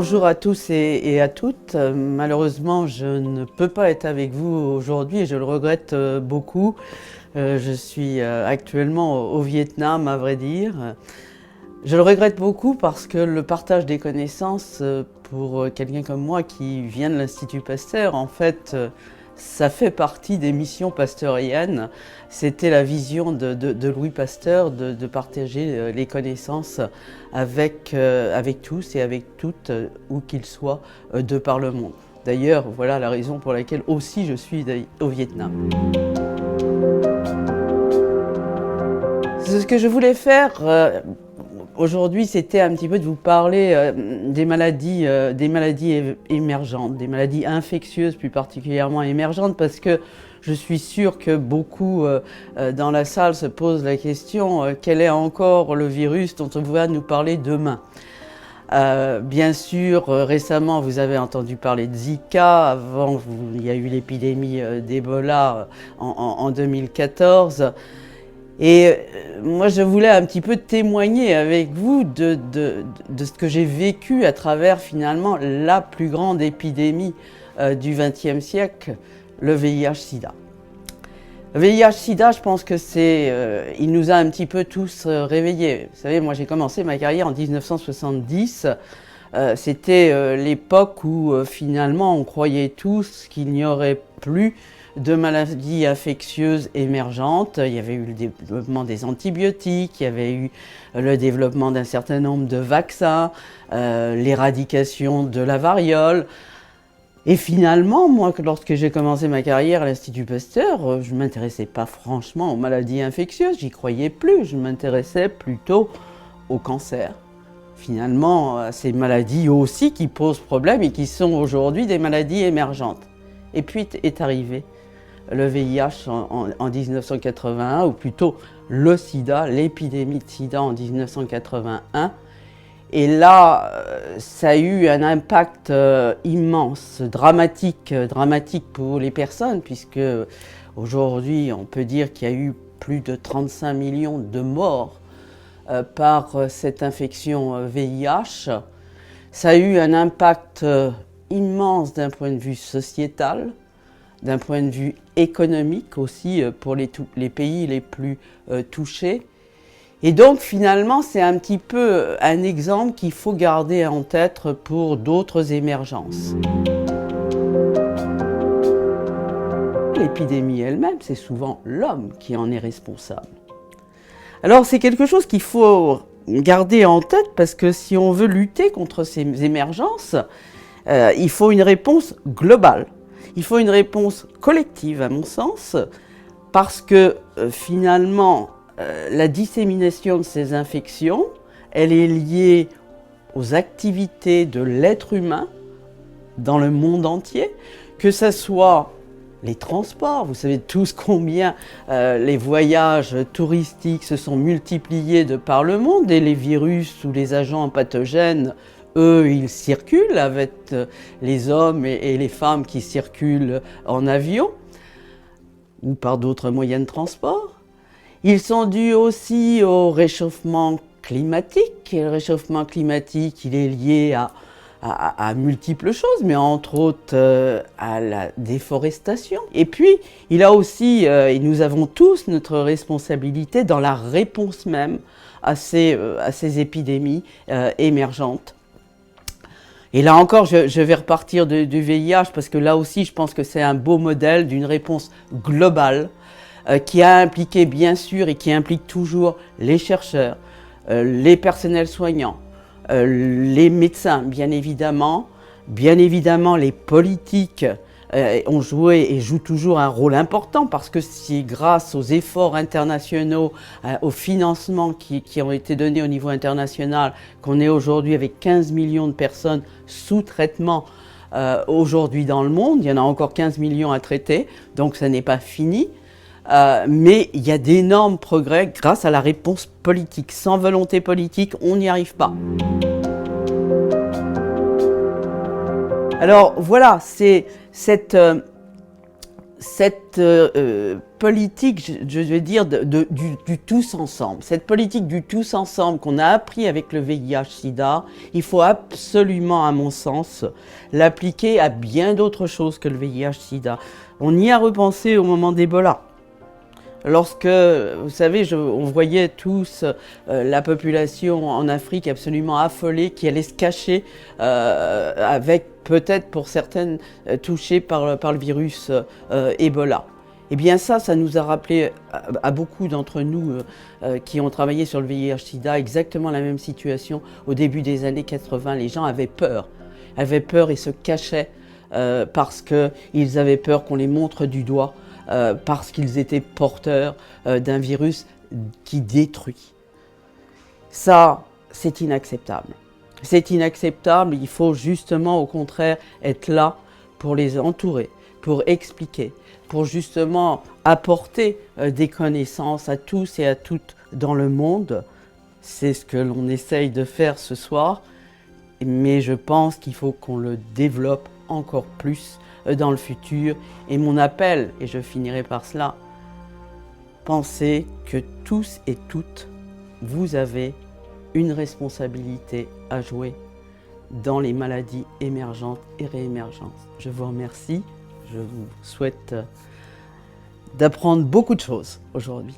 Bonjour à tous et à toutes. Malheureusement, je ne peux pas être avec vous aujourd'hui et je le regrette beaucoup. Je suis actuellement au Vietnam, à vrai dire. Je le regrette beaucoup parce que le partage des connaissances pour quelqu'un comme moi qui vient de l'Institut Pasteur, en fait, ça fait partie des missions pasteuriennes. C'était la vision de Louis Pasteur de partager les connaissances avec tous et avec toutes, où qu'ils soient, de par le monde. D'ailleurs, voilà la raison pour laquelle aussi je suis au Vietnam. Ce que je voulais faire aujourd'hui, c'était un petit peu de vous parler des maladies émergentes, des maladies infectieuses plus particulièrement émergentes, parce que je suis sûr que beaucoup dans la salle se posent la question quel est encore le virus dont on va nous parler demain. Bien sûr, récemment, vous avez entendu parler de Zika. Avant, il y a eu l'épidémie d'Ebola en 2014. Et moi, je voulais un petit peu témoigner avec vous de ce que j'ai vécu à travers finalement la plus grande épidémie du XXe siècle, le VIH-Sida. Le VIH-Sida, je pense que il nous a un petit peu tous réveillés. Vous savez, moi j'ai commencé ma carrière en 1970. C'était l'époque où finalement on croyait tous qu'il n'y aurait plus de maladies infectieuses émergentes. Il y avait eu le développement des antibiotiques, il y avait eu le développement d'un certain nombre de vaccins, l'éradication de la variole. Et finalement, moi, lorsque j'ai commencé ma carrière à l'Institut Pasteur, je ne m'intéressais pas franchement aux maladies infectieuses, j'y croyais plus, je m'intéressais plutôt au cancer. Finalement, ces maladies aussi qui posent problème et qui sont aujourd'hui des maladies émergentes. Et puis est arrivé le VIH en 1981, ou plutôt le sida, l'épidémie de sida en 1981. Et là, ça a eu un impact immense, dramatique pour les personnes, puisque aujourd'hui, on peut dire qu'il y a eu plus de 35 millions de morts par cette infection VIH. Ça a eu un impact immense d'un point de vue sociétal, d'un point de vue économique aussi pour les pays les plus touchés. Et donc finalement, c'est un petit peu un exemple qu'il faut garder en tête pour d'autres émergences. L'épidémie elle-même, c'est souvent l'homme qui en est responsable. Alors c'est quelque chose qu'il faut garder en tête parce que si on veut lutter contre ces émergences, il faut une réponse globale. Il faut une réponse collective, à mon sens, parce que finalement, la dissémination de ces infections, elle est liée aux activités de l'être humain dans le monde entier, que ce soit les transports. Vous savez tous combien les voyages touristiques se sont multipliés de par le monde et les virus ou les agents pathogènes, eux, ils circulent avec les hommes et les femmes qui circulent en avion ou par d'autres moyens de transport. Ils sont dus aussi au réchauffement climatique. Et le réchauffement climatique, il est lié à multiples choses, mais entre autres à la déforestation. Et puis, il a aussi, et nous avons tous notre responsabilité dans la réponse même à ces épidémies émergentes. Et là encore, je vais repartir du VIH parce que là aussi, je pense que c'est un beau modèle d'une réponse globale qui a impliqué bien sûr et qui implique toujours les chercheurs, les personnels soignants, les médecins bien évidemment les politiques ont joué et jouent toujours un rôle important parce que c'est grâce aux efforts internationaux, aux financements qui ont été donnés au niveau international qu'on est aujourd'hui avec 15 millions de personnes sous traitement aujourd'hui dans le monde. Il y en a encore 15 millions à traiter, donc ça n'est pas fini. Mais il y a d'énormes progrès grâce à la réponse politique. Sans volonté politique, on n'y arrive pas. Alors voilà, c'est cette cette politique, je vais dire, du tous ensemble, cette politique du tous ensemble qu'on a appris avec le VIH-Sida, il faut absolument, à mon sens, l'appliquer à bien d'autres choses que le VIH-Sida. On y a repensé au moment d'Ebola. Lorsque, vous savez, on voyait tous la population en Afrique absolument affolée qui allait se cacher avec peut-être pour certaines touchées par le virus Ebola. Eh bien ça nous a rappelé à beaucoup d'entre nous qui ont travaillé sur le VIH-Sida exactement la même situation au début des années 80. Les gens avaient peur et se cachaient parce qu'ils avaient peur qu'on les montre du doigt. Parce qu'ils étaient porteurs d'un virus qui détruit. Ça, c'est inacceptable. C'est inacceptable, il faut justement au contraire être là pour les entourer, pour expliquer, pour justement apporter des connaissances à tous et à toutes dans le monde. C'est ce que l'on essaye de faire ce soir, mais je pense qu'il faut qu'on le développe encore plus dans le futur. Et mon appel, et je finirai par cela, pensez que tous et toutes, vous avez une responsabilité à jouer dans les maladies émergentes et réémergentes. Je vous remercie, je vous souhaite d'apprendre beaucoup de choses aujourd'hui.